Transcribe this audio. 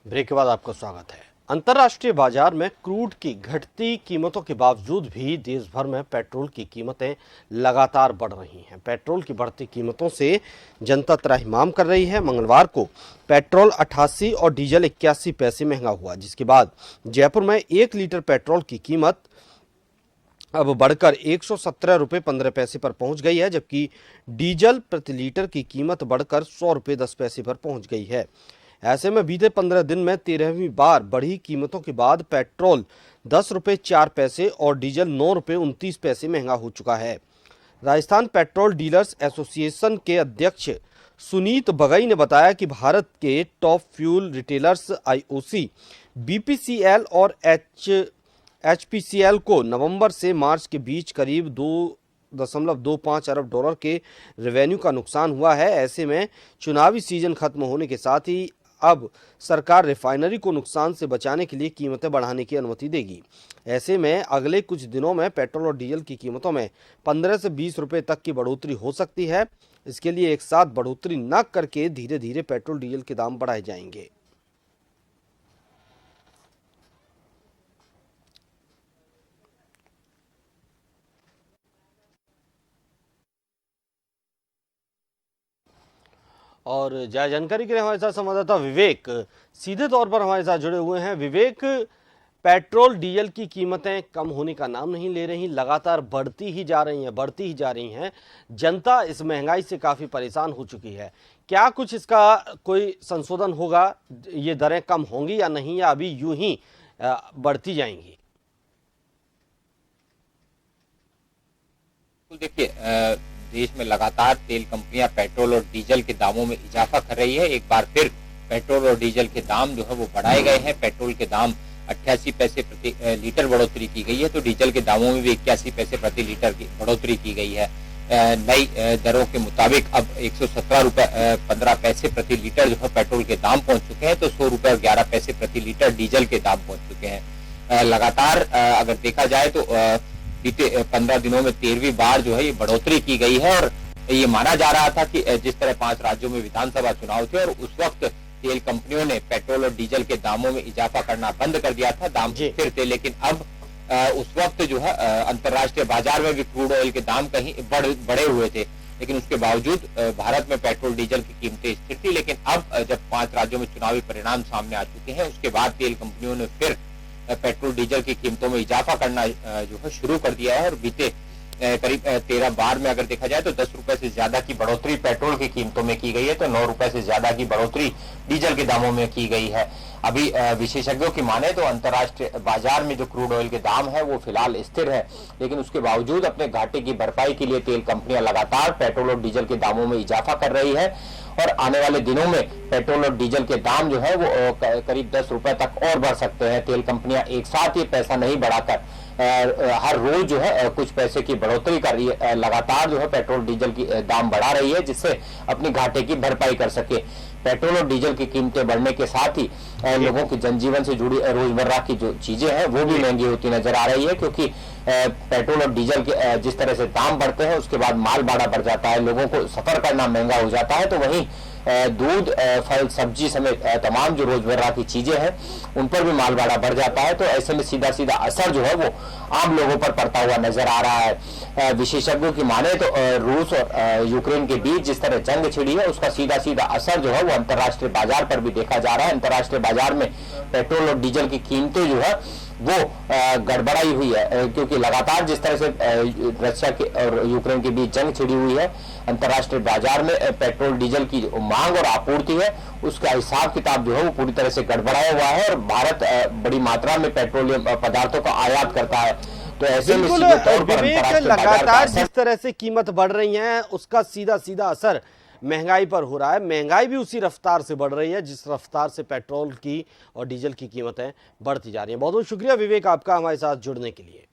Break के बाद आपका स्वागत है। अंतर्राष्ट्रीय बाजार में क्रूड की घटती कीमतों के बावजूद भी देश भर में पेट्रोल की कीमतें लगातार बढ़ रही हैं। पेट्रोल की बढ़ती कीमतों से जनता त्राहिमाम कर रही है। मंगलवार को पेट्रोल 88 और डीजल 81 पैसे महंगा हुआ, जिसके बाद जयपुर में 1 लीटर पेट्रोल की कीमत अब बढ़कर 117 रुपये 15 पैसे पर पहुंच गई है, जबकि डीजल प्रति लीटर की कीमत बढ़कर 100 रुपये 10 पैसे पर पहुंच गई है। ऐसे में बीते 15 दिन में 13वीं बार बढ़ी कीमतों के बाद पेट्रोल 10 रुपये 4 पैसे और डीजल 9 रुपये 29 पैसे महंगा हो चुका है। राजस्थान पेट्रोल डीलर्स एसोसिएशन के अध्यक्ष सुनीत बगई ने बताया कि भारत के top fuel retailers IOC, BPCL और एचपीसीएल को नवंबर से मार्च के बीच करीब 2.25 अरब डॉलर के रेवेन्यू का नुकसान हुआ है। ऐसे में चुनावी सीजन खत्म होने के साथ ही अब सरकार रिफाइनरी को नुकसान से बचाने के लिए कीमतें बढ़ाने की अनुमति देगी। ऐसे में अगले कुछ दिनों में पेट्रोल और डीजल की कीमतों में 15 से 20 रुपये तक की बढ़ोतरी हो सकती है। इसके लिए एक साथ बढ़ोतरी न करके धीरे धीरे पेट्रोल डीजल के दाम बढ़ाए जाएंगे। और ज्यादा जानकारी के लिए हमारे साथ संवाददाता विवेक सीधे तौर पर हमारे साथ जुड़े हुए हैं। विवेक, पेट्रोल डीजल की कीमतें कम होने का नाम नहीं ले रही, लगातार बढ़ती ही जा रही हैं। जनता इस महंगाई से काफी परेशान हो चुकी है। क्या कुछ इसका कोई संशोधन होगा? ये दरें कम होंगी या नहीं, या अभी यूं ही बढ़ती जाएंगी? देखिए, देश में लगातार तेल कंपनियां पेट्रोल और डीजल के दामों में इजाफा कर रही है। एक बार फिर पेट्रोल और डीजल के दाम जो है वो बढ़ाए गए हैं। पेट्रोल के दाम 88 पैसे प्रति लीटर बढ़ोतरी की गई है, तो डीजल के दामों में भी 81 पैसे प्रति लीटर की बढ़ोतरी की गई है। नई दरों के मुताबिक अब 117 रुपए 15 पैसे प्रति लीटर जो है पेट्रोल के दाम पहुंच चुके हैं, तो 100 रुपए और 11 पैसे प्रति लीटर डीजल के दाम पहुंच चुके हैं। लगातार अगर देखा जाए तो बीते 15 दिनों में 13वीं बार जो है ये बढ़ोतरी की गई है। और ये माना जा रहा था कि जिस तरह 5 राज्यों में विधानसभा चुनाव थे और उस वक्त तेल कंपनियों ने पेट्रोल और डीजल के दामों में इजाफा करना बंद कर दिया था, दाम स्थिर थे, लेकिन अब उस वक्त जो है अंतर्राष्ट्रीय बाजार में भी क्रूड ऑयल के दाम कहीं बढ़े हुए थे, लेकिन उसके बावजूद भारत में पेट्रोल डीजल की कीमतें स्थिर थी। लेकिन अब जब 5 राज्यों में चुनावी परिणाम सामने आ चुके हैं, उसके बाद तेल कंपनियों ने फिर पेट्रोल डीजल की कीमतों में इजाफा करना जो है शुरू कर दिया है। और बीते करीब 13 बार में अगर देखा जाए तो 10 रुपए से ज्यादा की बढ़ोतरी पेट्रोल की कीमतों में की गई है, तो 9 रुपए से ज्यादा की बढ़ोतरी डीजल के दामों में की गई है। अभी विशेषज्ञों की माने तो अंतर्राष्ट्रीय बाजार में जो क्रूड ऑयल के दाम है वो फिलहाल स्थिर है, लेकिन उसके बावजूद अपने घाटे की भरपाई के लिए तेल कंपनियां लगातार पेट्रोल और डीजल के दामों में इजाफा कर रही है। और आने वाले दिनों में पेट्रोल और डीजल के दाम जो है वो करीब 10 रुपए तक और बढ़ सकते हैं। तेल कंपनियां एक साथ ये पैसा नहीं बढ़ाकर हर रोज जो है कुछ पैसे की बढ़ोतरी कर रही है, लगातार जो है पेट्रोल डीजल की दाम बढ़ा रही है, जिससे अपनी घाटे की भरपाई कर सके। पेट्रोल और डीजल की कीमतें बढ़ने के साथ ही लोगों की जनजीवन से जुड़ी रोजमर्रा की जो चीजें हैं वो भी महंगी होती नजर आ रही है, क्योंकि पेट्रोल और डीजल के जिस तरह से दाम बढ़ते हैं उसके बाद माल भाड़ा बढ़ जाता है, लोगों को सफर करना महंगा हो जाता है। तो वहीं दूध, फल, सब्जी समेत तमाम जो रोजमर्रा की चीजें हैं उन पर भी माल भाड़ा बढ़ जाता है। तो ऐसे में सीधा सीधा असर जो है वो आम लोगों पर पड़ता हुआ नजर आ रहा है। विशेषज्ञों की माने तो रूस और यूक्रेन के बीच जिस तरह जंग छिड़ी है उसका सीधा सीधा असर जो है वो अंतर्राष्ट्रीय बाजार पर भी देखा जा रहा है। अंतर्राष्ट्रीय बाजार में पेट्रोल और डीजल की कीमतें जो है वो गड़बड़ाई हुई है, क्योंकि लगातार जिस तरह से रशिया के और यूक्रेन के बीच जंग छिड़ी हुई है, अंतर्राष्ट्रीय बाजार में पेट्रोल डीजल की मांग और आपूर्ति है उसका हिसाब किताब जो है वो पूरी तरह से गड़बड़ाया हुआ है। और भारत बड़ी मात्रा में पेट्रोलियम पदार्थों का आयात करता है, तो ऐसे में सीधे तौर पर लगातार जिस तरह से कीमत बढ़ रही है उसका सीधा सीधा असर महंगाई पर हो रहा है। महंगाई भी उसी रफ्तार से बढ़ रही है जिस रफ्तार से पेट्रोल की और डीजल की कीमतें बढ़ती जा रही हैं। बहुत बहुत शुक्रिया विवेक आपका हमारे साथ जुड़ने के लिए।